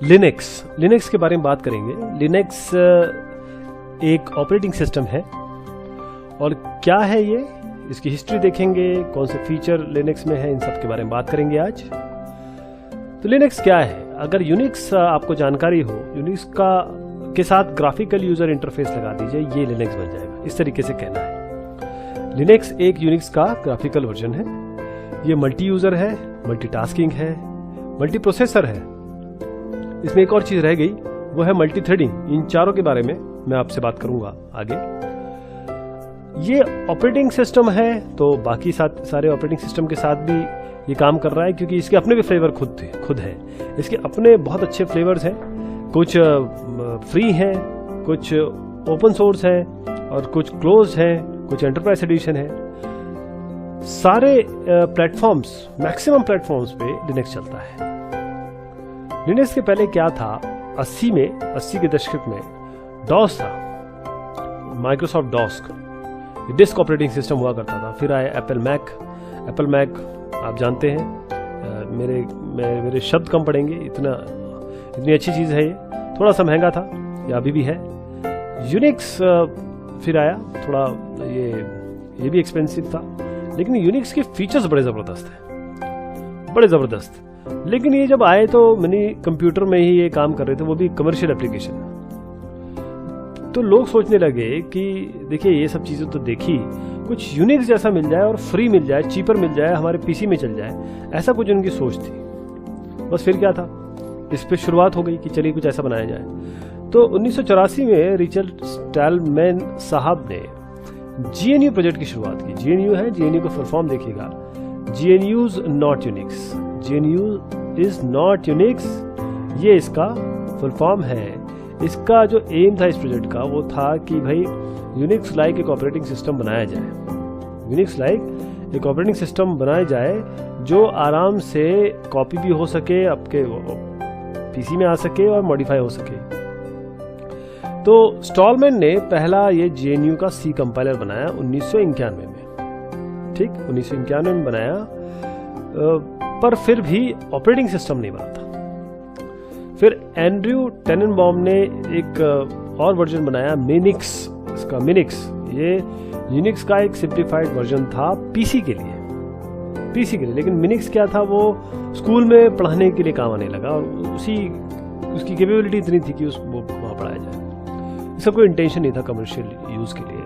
Linux के बारे में बात करेंगे। लिनक्स एक ऑपरेटिंग सिस्टम है और क्या है ये, इसकी हिस्ट्री देखेंगे, कौन से फीचर लिनक्स में है, इन सब के बारे में बात करेंगे आज। तो लिनक्स क्या है, अगर यूनिक्स आपको जानकारी हो, यूनिक्स का के साथ ग्राफिकल यूजर इंटरफेस लगा दीजिए, ये लिनक्स बन जाएगा, इस तरीके से कहना है। लिनक्स एक यूनिक्स का ग्राफिकल वर्जन है। ये मल्टी यूजर है, मल्टीटास्किंग है, मल्टी प्रोसेसर है। इसमें एक और चीज रह गई, वो है मल्टी थ्रेडिंग। इन चारों के बारे में मैं आपसे बात करूंगा आगे। ये ऑपरेटिंग सिस्टम है तो बाकी सारे ऑपरेटिंग सिस्टम के साथ भी ये काम कर रहा है, क्योंकि इसके अपने भी फ्लेवर खुद है। इसके अपने बहुत अच्छे फ्लेवर्स हैं, कुछ फ्री हैं, कुछ ओपन सोर्स हैं और कुछ क्लोज हैं, कुछ एंटरप्राइज एडिशन है। सारे प्लेटफॉर्म्स, मैक्सिमम प्लेटफॉर्म्स पे लिनक्स चलता है। लिनक्स के पहले क्या था, 80 के दशक में डॉस था, Microsoft DOS, disk operating system हुआ करता था। फिर आया एप्पल मैक आप जानते हैं, मेरे शब्द कम पड़ेंगे, इतनी अच्छी चीज़ है ये। थोड़ा सा महंगा था, या अभी भी है। यूनिक्स फिर आया, थोड़ा ये भी एक्सपेंसिव था, लेकिन यूनिक्स के फीचर्स बड़े ज़बरदस्त। लेकिन ये जब आए तो मिनी कंप्यूटर में ही ये काम कर रहे थे, वो भी कमर्शियल एप्लीकेशन। तो लोग सोचने लगे कि देखिए ये सब चीज़ें तो देखी, कुछ यूनिक्स जैसा मिल जाए और फ्री मिल जाए, चीपर मिल जाए, हमारे पीसी में चल जाए, ऐसा कुछ उनकी सोच थी। बस फिर क्या था, इस पे शुरुआत हो गई कि चलिए कुछ ऐसा बनाया जाए। तो 1984 में रिचर्ड स्टैलमैन साहब ने GNU प्रोजेक्ट की शुरुआत की। GNU है, GNU का फुल फॉर्म देखिएगा, GNU's not Unix, GNU is not Unix, ये इसका फुल फॉर्म है। इसका जो एम था इस प्रोजेक्ट का, वो था कि भाई यूनिक्स लाइक एक ऑपरेटिंग सिस्टम बनाया जाए, यूनिक्स लाइक एक ऑपरेटिंग सिस्टम बनाया जाए जो आराम से कॉपी भी हो सके, आपके पीसी में आ सके और मॉडिफाई हो सके। तो स्टॉलमैन ने पहला ये GNU का C कंपाइलर बनाया 1991 में, ठीक 1991 में बनाया, पर फिर भी ऑपरेटिंग सिस्टम नहीं बना था। फिर एंड्रयू टेननबाउम ने एक और वर्जन बनाया, मिनिक्स। ये यूनिक्स का एक सिंप्लीफाइड वर्जन था पीसी के लिए। लेकिन मिनिक्स क्या था, वो स्कूल में पढ़ाने के लिए काम आने लगा और उसकी कैपेबिलिटी इतनी थी कि उसको वहाँ पढ़ाया जाए। इसका कोई इंटेंशन नहीं था कमर्शियल यूज के लिए।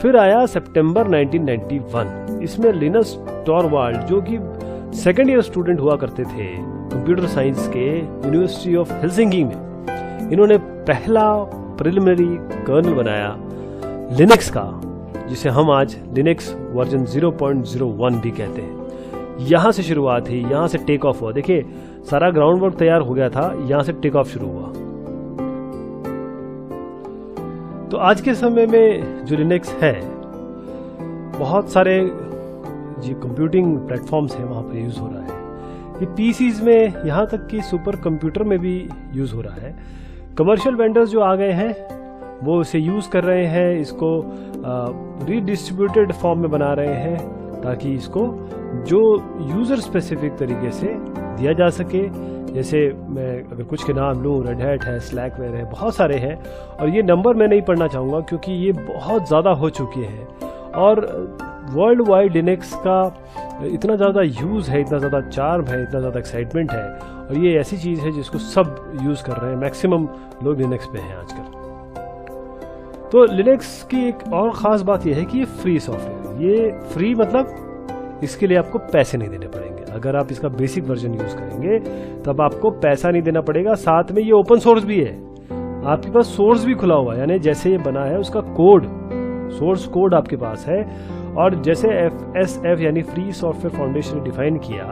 फिर आया सितंबर 1991, इसमें लिनस टॉरवाल्ड, जो कि सेकेंड ईयर स्टूडेंट हुआ करते थे कंप्यूटर साइंस के यूनिवर्सिटी ऑफ हेलसिंकी में, इन्होंने पहला प्रिलिमिनरी कर्नल बनाया लिनक्स का, जिसे हम आज लिनक्स वर्जन 0.01 भी कहते हैं। यहां से शुरुआत हुई, यहां से टेक ऑफ हुआ। देखिए सारा ग्राउंड वर्क तैयार हो गया था, यहां से टेक ऑफ शुरू हुआ। तो आज के समय में जो लिनक्स है, बहुत सारे जो कंप्यूटिंग प्लेटफॉर्म्स हैं वहां पर यूज हो रहा है। ये पीसीज में, यहाँ तक कि सुपर कंप्यूटर में भी यूज हो रहा है। कमर्शियल वेंडर्स जो आ गए हैं वो इसे यूज कर रहे हैं, इसको रीडिस्ट्रीब्यूटेड फॉर्म में बना रहे हैं, ताकि इसको जो यूजर स्पेसिफिक तरीके से दिया जा सके। जैसे मैं अगर कुछ के नाम लूँ, रेड हैट है, स्लैकवेयर है, बहुत सारे हैं, और ये नंबर मैं नहीं पढ़ना चाहूँगा क्योंकि ये बहुत ज़्यादा हो चुके हैं। और वर्ल्ड वाइड लिनक्स का इतना ज़्यादा यूज़ है, इतना ज़्यादा चार्म है, इतना ज़्यादा एक्साइटमेंट है, और ये ऐसी चीज़ है जिसको सब यूज़ कर रहे हैं। मैक्सिमम लोग लिनक्स पे हैं आजकल। तो लिनक्स की एक और ख़ास बात यह है कि ये फ्री सॉफ्टवेयर, ये फ्री मतलब इसके लिए आपको पैसे नहीं देने पड़ेंगे। अगर आप इसका बेसिक वर्जन यूज़ करेंगे तब आपको पैसा नहीं देना पड़ेगा। साथ में ये ओपन सोर्स भी है, आपके पास सोर्स भी खुला हुआ है, यानी जैसे ये बना है उसका कोड, सोर्स कोड आपके पास है। और जैसे FSF यानी फ्री सॉफ्टवेयर फाउंडेशन ने डिफाइन किया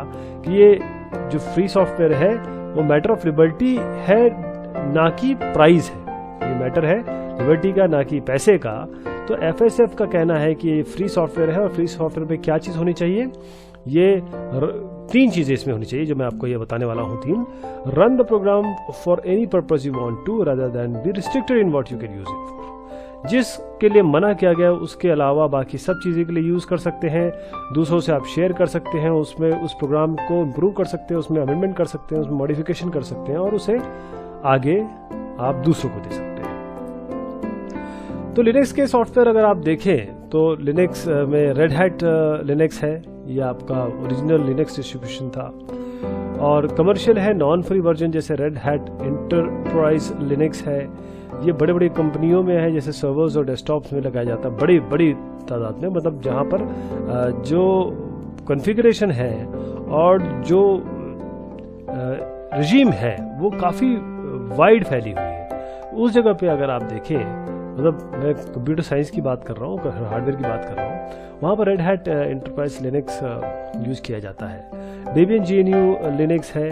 कि ये जो फ्री सॉफ्टवेयर है वो मैटर ऑफ लिबर्टी है, ना कि प्राइस है। ये मैटर है लिबर्टी का, ना कि पैसे का। तो FSF का कहना है कि ये फ्री सॉफ्टवेयर है, और फ्री सॉफ्टवेयर पे क्या चीज़ होनी चाहिए, ये 3 चीज़ें इसमें होनी चाहिए जो मैं आपको ये बताने वाला हूँ। 3, run the program for any purpose you want to rather than be restricted in what you can use it for. जिसके लिए मना किया गया उसके अलावा बाकी सब चीज़ें के लिए यूज़ कर सकते हैं। दूसरों से आप शेयर कर सकते हैं, उसमें उस प्रोग्राम को इम्प्रूव कर सकते हैं, उसमें अमेंडमेंट कर सकते हैं, उसमें मॉडिफिकेशन कर सकते हैं और उसे आगे आप दूसरों को दे सकते हैं। तो लिनक्स के सॉफ्टवेयर अगर आप देखें तो लिनक्स में रेड हैट लिनक्स है, ये आपका ओरिजिनल लिनक्स डिस्ट्रीब्यूशन था। और कमर्शियल है नॉन फ्री वर्जन जैसे रेड हैट एंटरप्राइज लिनक्स है, ये बड़े बड़ी कंपनियों में है, जैसे सर्वर्स और डेस्कटॉप्स में लगाया जाता है बड़ी बड़ी तादाद में, मतलब जहाँ पर जो कॉन्फ़िगरेशन है और जो रजीम है वो काफ़ी वाइड फैली हुई है। उस जगह पे अगर आप देखें, मतलब मैं कंप्यूटर साइंस की बात कर रहा हूँ, हार्डवेयर की बात कर रहा हूँ, वहाँ पर red hat enterprise Linux use किया जाता है। डेबियन GNU लिनक्स है,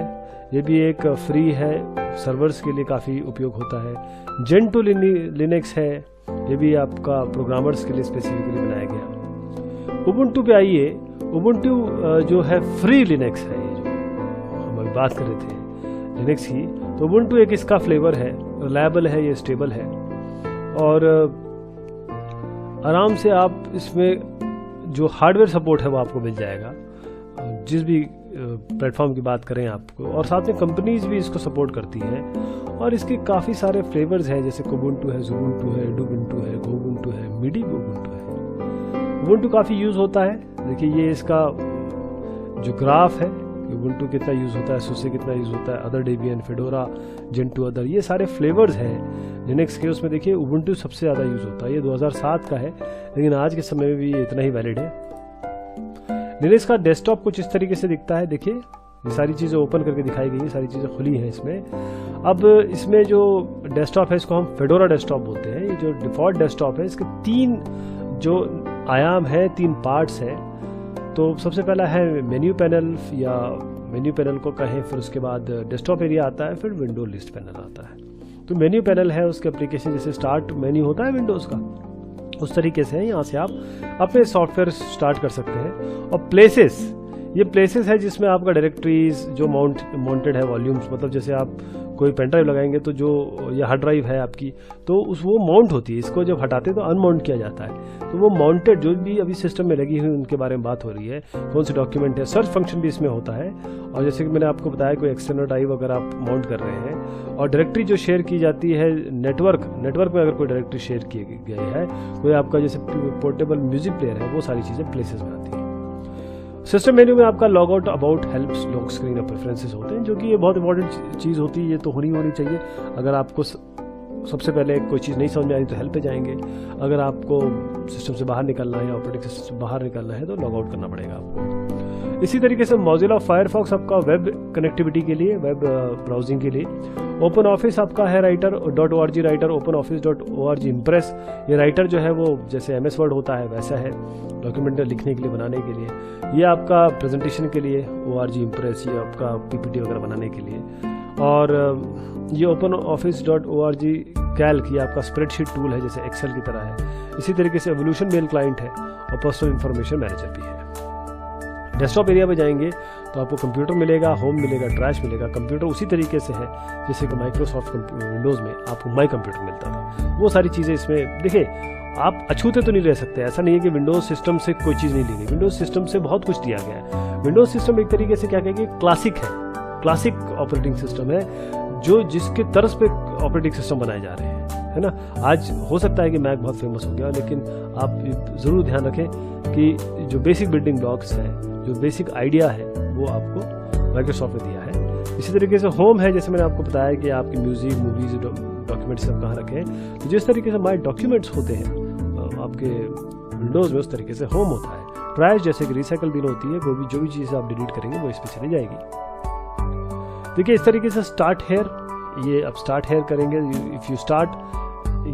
ये भी एक फ्री है, सर्वर्स के लिए काफ़ी उपयोग होता है। जेंटू लिनक्स है, ये भी आपका प्रोग्रामर्स के लिए स्पेसिफिकली बनाया गया। उबुंटू पे आइए, उबुंटू जो है फ्री लिनक्स है, ये जो हम अभी बात कर रहे थे लिनक्स की, तो उबुंटू एक इसका फ्लेवर है, रिलायबल है, ये स्टेबल है और आराम से आप इसमें जो हार्डवेयर सपोर्ट है वो आपको मिल जाएगा जिस भी प्लेटफॉर्म की बात करें आपको, और साथ में कंपनीज भी इसको सपोर्ट करती हैं। और इसके काफ़ी सारे फ्लेवर्स हैं, जैसे कुबुंटू है, जुबुंटू है, डुबुंटू है, गोबुंटू है, मिडी उबुंटू है। उबुंटू काफ़ी यूज़ होता है, देखिए ये इसका जो ग्राफ है, उबुंटू कितना यूज़ होता है, सुसे कितना यूज़ होता है, other Debian, fedora, Gentoo other, ये सारे फ्लेवर्स हैं लिनक्स के। उसमें देखिए उबुंटू सबसे ज़्यादा यूज़ होता है, ये 2007 का है, लेकिन आज के समय में भी ये इतना ही वैलिड है। लिनक्स का डेस्कटॉप कुछ इस तरीके से दिखता है, देखिए ये सारी चीज़ें ओपन करके दिखाई गई हैं, सारी चीज़ें खुली हैं इसमें। अब इसमें जो डेस्कटॉप है इसको हम फेडोरा डेस्कटॉप बोलते हैं। ये जो डिफ़ॉल्ट डेस्कटॉप है इसके 3 जो आयाम है, 3 पार्ट्स हैं। तो सबसे पहला है मेन्यू पैनल, या मेन्यू पैनल को कहें, फिर उसके बाद डेस्कटॉप एरिया आता है, फिर विंडो लिस्ट पैनल आता है। तो मेन्यू पैनल है उसके एप्लीकेशन, जैसे स्टार्ट मेन्यू होता है विंडोज़ का, उस तरीके से है, यहाँ से आप अपने सॉफ्टवेयर स्टार्ट कर सकते हैं। और प्लेसेस, ये प्लेसेस है जिसमें आपका डायरेक्टरीज जो माउंटेड है, वॉल्यूम्स, मतलब जैसे आप कोई पेन ड्राइव लगाएंगे तो जो या हार्ड ड्राइव है आपकी, तो वो माउंट होती है, इसको जब हटाते हैं तो अनमाउंट किया जाता है। तो वो माउंटेड जो भी अभी सिस्टम में लगी हुई उनके बारे में बात हो रही है, कौन से डॉक्यूमेंट है, सर्च फंक्शन भी इसमें होता है। और जैसे कि मैंने आपको बताया, कोई एक्सटर्नल ड्राइव अगर आप माउंट कर रहे हैं, और डायरेक्टरी जो शेयर की जाती है नेटवर्क में अगर कोई डायरेक्टरी शेयर की गई है, कोई आपका जैसे पोर्टेबल म्यूजिक प्लेयर है, वो सारी चीज़ें प्लेसेस में आती है। सिस्टम मेन्यू में आपका log out, about, helps, lock screen और प्रेफरेंसेस होते हैं, जो कि ये बहुत इंपॉर्टेंट चीज़ होती है, ये तो होनी चाहिए। अगर आपको सबसे पहले कोई चीज़ नहीं समझ में आ रही तो हेल्प पे जाएंगे, अगर आपको सिस्टम से बाहर निकलना है, ऑपरेटिंग सिस्टम से बाहर निकलना है, तो लॉग आउट करना पड़ेगा आपको। इसी तरीके से मोजिला फायरफॉक्स आपका वेब कनेक्टिविटी के लिए, वेब ब्राउजिंग के लिए। ओपन ऑफिस आपका है writer.org, writer, open office.org, impress, ये राइटर जो है वो जैसे MS वर्ड होता है वैसा है, डॉक्यूमेंट लिखने के लिए, बनाने के लिए। ये आपका प्रेजेंटेशन के लिए ORG इम्प्रेस, ये आपका PPT वगैरह बनाने के लिए। और ये ओपन office.org कैल्क, ये आपका स्प्रेडशीट टूल है, जैसे एक्सेल की तरह है। इसी तरीके से एवोल्यूशन मेल क्लाइंट है, और पर्सनल इंफॉर्मेशन मैनेजर भी है। डेस्कटॉप एरिया में जाएंगे तो आपको कंप्यूटर मिलेगा, होम मिलेगा, ट्रैश मिलेगा। कंप्यूटर उसी तरीके से है जैसे कि माइक्रोसॉफ्ट विंडोज़ में आपको माई कंप्यूटर मिलता था, वो सारी चीज़ें इसमें। देखिए आप अछूते तो नहीं रह सकते, ऐसा नहीं है कि विंडोज़ सिस्टम से कोई चीज़ नहीं ली गई, विंडोज़ सिस्टम से बहुत कुछ दिया गया है। विंडोज़ सिस्टम एक तरीके से क्या कहेंगे, क्लासिक है, क्लासिक ऑपरेटिंग सिस्टम है, जो जिसके तर्ज पे ऑपरेटिंग सिस्टम बनाए जा रहे हैं, है ना। आज हो सकता है कि मैक बहुत फेमस हो गया, लेकिन आप ज़रूर ध्यान रखें कि जो बेसिक बिल्डिंग ब्लॉक्स हैं, जो बेसिक आइडिया है, वो आपको माइक्रोसॉफ्ट ने दिया है। इसी तरीके से होम है, जैसे मैंने आपको बताया कि आपकी म्यूजिक, मूवीज, डॉक्यूमेंट्स सब कहाँ रखें। तो जिस तरीके से माई डॉक्यूमेंट्स होते हैं आपके विंडोज़ में, उस तरीके से होम होता है। ट्रैश जैसे कि रिसाइकल बिन होती है, कोई भी जो भी चीज़ आप डिलीट करेंगे वो इस पर चली जाएगी। देखिए इस तरीके से स्टार्ट हेयर, ये आप स्टार्ट हेयर करेंगे, इफ़ यू स्टार्ट,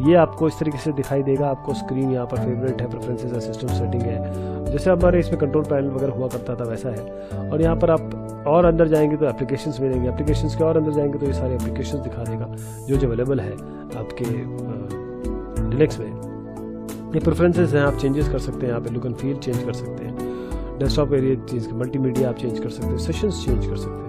ये आपको इस तरीके से दिखाई देगा। आपको स्क्रीन यहाँ पर फेवरेट है, प्रेफरेंसेस है, सिस्टम सेटिंग है, जैसे हमारे इसमें कंट्रोल पैनल वगैरह हुआ करता था वैसा है। और यहाँ पर आप और अंदर जाएंगे तो एप्लीकेशंस मिलेंगे, एप्लीकेशंस के और अंदर जाएंगे तो ये सारे एप्लीकेशंस दिखा देगा जो अवेलेबल है आपके लिनक्स में। ये प्रेफरेंसेस हैं, आप चेंजेस कर सकते हैं, यहाँ पे लुक एंड फील चेंज कर सकते हैं, डेस्कटॉप एरिया चेंज, मल्टीमीडिया आप चेंज कर सकते हैं, सेशंस चेंज कर सकते हैं।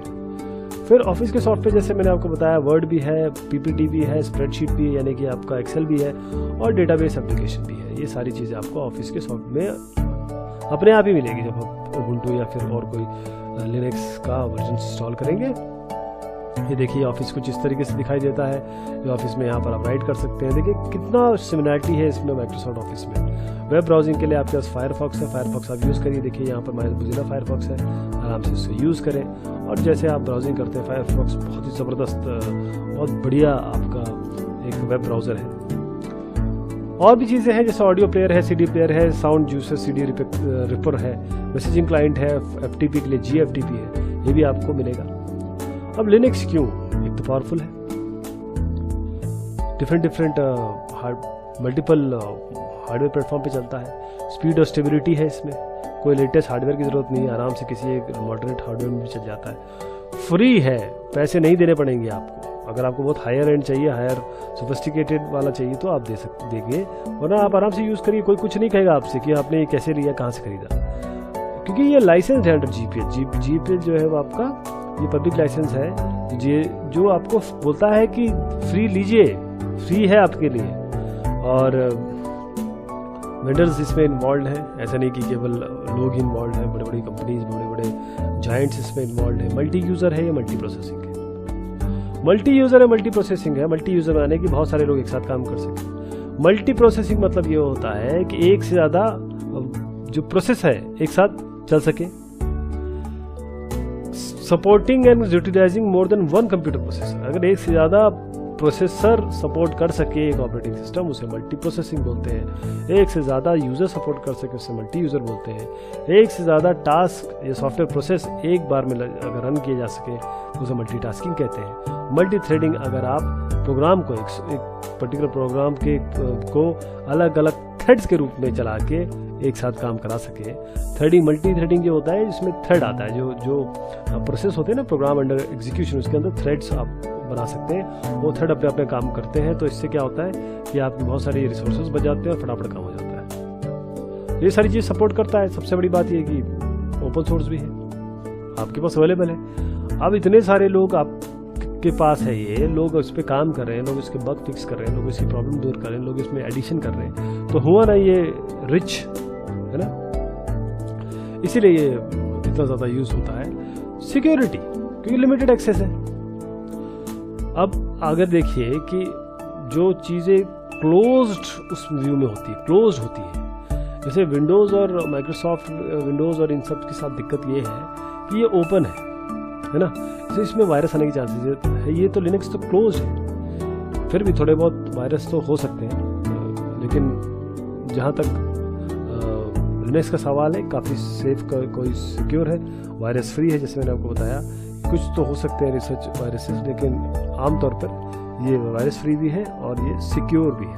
फिर ऑफिस के सॉफ्टवेयर जैसे मैंने आपको बताया, वर्ड भी है, पीपीटी भी है, स्प्रेडशीट भी है, यानी कि आपका एक्सेल भी है, और डेटाबेस एप्लीकेशन भी है। ये सारी चीज़ें आपको ऑफिस के सॉफ्टवेयर में अपने आप ही मिलेगी जब आप उबुंटू या फिर और कोई लिनक्स का वर्जन इंस्टॉल करेंगे। ये देखिए ऑफिस कुछ इस तरीके से दिखाई देता है, जो ऑफिस में यहाँ पर आप राइट कर सकते हैं। देखिए कितना सिमिलरिटी है इसमें माइक्रोसॉफ्ट ऑफिस में। वेब ब्राउजिंग के लिए आपके पास फायरफॉक्स है, फायरफॉक्स आप यूज़ करिए। देखिए यहाँ पर मोज़िला फायरफॉक्स है, आराम से इसको यूज़ करें। और जैसे आप ब्राउजिंग करते हैं, फायरफॉक्स बहुत ही ज़बरदस्त, बहुत बढ़िया आपका एक वेब ब्राउज़र है। और भी चीज़ें हैं जैसे ऑडियो प्लेयर है, CD प्लेयर है, साउंड जूसर, CD रिपर है, मैसेजिंग क्लाइंट है, FTP के लिए GFTP है, ये भी आपको मिलेगा। अब लिनक्स क्यों? एक तो पावरफुल है, डिफरेंट मल्टीपल हार्डवेयर प्लेटफॉर्म पे चलता है, स्पीड और स्टेबिलिटी है इसमें, कोई लेटेस्ट हार्डवेयर की ज़रूरत नहीं है, आराम से किसी एक मॉडरेट हार्डवेयर में भी चल जाता है। फ्री है, पैसे नहीं देने पड़ेंगे आपको। अगर आपको बहुत हायर एंड चाहिए, हायर सोफिस्टिकेटेड वाला चाहिए तो आप देंगे, वरना आप आराम से यूज़ करिए। कोई कुछ नहीं कहेगा आपसे कि आपने ये कैसे लिया, कहाँ से खरीदा, क्योंकि ये लाइसेंस है अंडर GPL जो है वो आपका ये पब्लिक लाइसेंस है, जो आपको बोलता है कि फ्री लीजिए, फ्री है आपके लिए। और वेंडर्स इसमें इन्वॉल्व हैं, ऐसा नहीं कि केवल लोग ही इन्वॉल्व हैं, बड़े बड़ी कंपनीज, बड़े बड़े जायंट्स इसमें इन्वॉल्व हैं। मल्टी यूज़र है, ये मल्टी प्रोसेसिंग है, मल्टी यूज़र है, मल्टी प्रोसेसिंग है। मल्टी यूज़र बनाने की बहुत सारे लोग एक साथ काम कर सकें। मल्टी प्रोसेसिंग मतलब ये होता है कि एक से ज़्यादा जो प्रोसेस है एक साथ चल सके। Supporting and utilising more than one computer processor, अगर एक से ज़्यादा प्रोसेसर सपोर्ट कर सके एक ऑपरेटिंग सिस्टम, उसे मल्टी प्रोसेसिंग बोलते हैं। एक से ज़्यादा यूज़र सपोर्ट कर सके उसे मल्टी यूज़र बोलते हैं। एक से ज़्यादा टास्क या सॉफ्टवेयर प्रोसेस एक बार में अगर रन किए जा सके उसे मल्टी टास्किंग कहते हैं। मल्टी थ्रेडिंग, अगर आप प्रोग्राम को एक पर्टिकुलर प्रोग्राम को अलग अलग थ्रेड्स के रूप में चला के एक साथ काम करा सके। थ्रेडिंग, मल्टी थ्रेडिंग जो होता है जिसमें थ्रेड आता है, जो प्रोसेस होते हैं ना प्रोग्राम अंडर एग्जीक्यूशन, उसके अंदर थ्रेड्स आप बना सकते हैं, वो थ्रेड अपने अपने काम करते हैं। तो इससे क्या होता है कि आपकी बहुत सारी रिसोर्सेज बच जाते हैं और फटाफट काम हो जाता है। ये सारी चीज़ सपोर्ट करता है। सबसे बड़ी बात ये कि ओपन सोर्स भी है, आपके पास अवेलेबल है। अब इतने सारे लोग आपके पास है, ये लोग इस पर काम कर रहे हैं, लोग इसके बग फिक्स कर रहे हैं, लोग इसकी प्रॉब्लम दूर कर रहे हैं, लोग इसमें एडिशन कर रहे हैं, तो हुआ ना ये रिच है ना, इसीलिए ये इतना ज़्यादा यूज़ होता है। सिक्योरिटी, क्योंकि लिमिटेड एक्सेस है। अब अगर देखिए कि जो चीज़ें क्लोज्ड उस व्यू में होती है, क्लोज्ड होती है, जैसे विंडोज़ और माइक्रोसॉफ्ट विंडोज़ और इन सब के साथ दिक्कत ये है कि ये ओपन है ना, तो इसमें वायरस आने की चांसेस है। ये तो लिनक्स तो क्लोज है, फिर भी थोड़े बहुत वायरस तो हो सकते हैं, लेकिन जहाँ तक लिनक्स का सवाल है काफ़ी सेफ, कोई सिक्योर है, वायरस फ्री है। जैसे मैंने आपको बताया कुछ तो हो सकते हैं रिसर्च वायरसेस, लेकिन आमतौर पर ये वायरस फ्री भी है और ये सिक्योर भी है।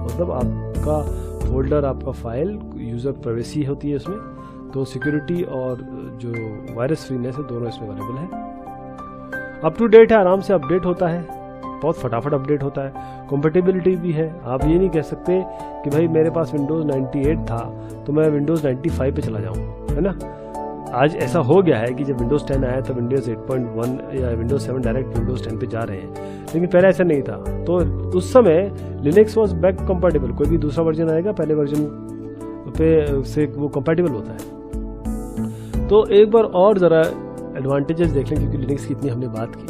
मतलब आपका फोल्डर, आपका फाइल, यूज़र प्राइवेसी होती है इसमें, तो सिक्योरिटी और जो वायरस फ्रीनेस है दोनों इसमें अवेलेबल है। अप टू डेट है, आराम से अपडेट होता है, बहुत फटाफट अपडेट होता है। कंपेटिबिलिटी भी है, आप ये नहीं कह सकते कि भाई मेरे पास विंडोज़ 98 था तो मैं विंडोज़ 95 पे चला जाऊँ, है ना। आज ऐसा हो गया है कि जब विंडोज़ 10 आया तो विंडोज़ 8.1 या विंडोज़ 7 डायरेक्ट विंडोज़ 10 पे जा रहे हैं, लेकिन पहले ऐसा नहीं था। तो उस समय लिनक्स वॉज बैक कंपेटेबल, कोई भी दूसरा वर्जन आएगा पहले वर्जन पे से वो कंपेटेबल होता है। तो एक बार और ज़रा एडवांटेजेस देख लें, क्योंकि लिनक्स की इतनी हमने बात की,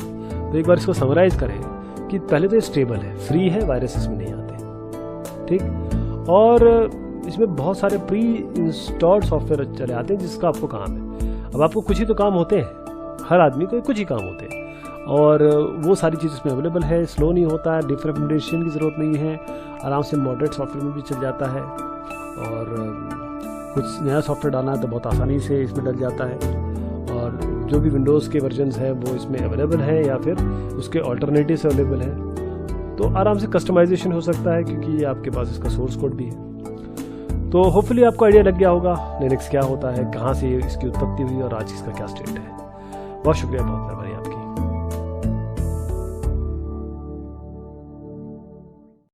तो एक बार इसको समराइज़ करें कि पहले तो ये स्टेबल है, फ्री है, वायरस इसमें नहीं आते, ठीक। और इसमें बहुत सारे प्री इंस्टॉल्ड सॉफ्टवेयर चले आते हैं जिसका आपको काम है। अब आपको कुछ ही तो काम होते हैं, हर आदमी को कुछ ही काम होते हैं, और वो सारी चीज़ इसमें अवेलेबल है। स्लो नहीं होता है, डिफरेंशिएशन की ज़रूरत नहीं है, आराम से मॉडरेट सॉफ्टवेयर में भी चल जाता है। और कुछ नया सॉफ्टवेयर डालना है तो बहुत आसानी से इसमें डल जाता है। और जो भी विंडोज़ के वर्जन्स हैं वो इसमें अवेलेबल है या फिर उसके ऑल्टरनेटिव्स अवेलेबल है, तो आराम से कस्टमाइजेशन हो सकता है, क्योंकि आपके पास इसका सोर्स कोड भी है। तो होपफुली आपको आइडिया लग गया होगा लिनक्स क्या होता है, कहाँ से इसकी उत्पत्ति हुई और आज इसका क्या स्टेट है। बहुत शुक्रिया, बहुत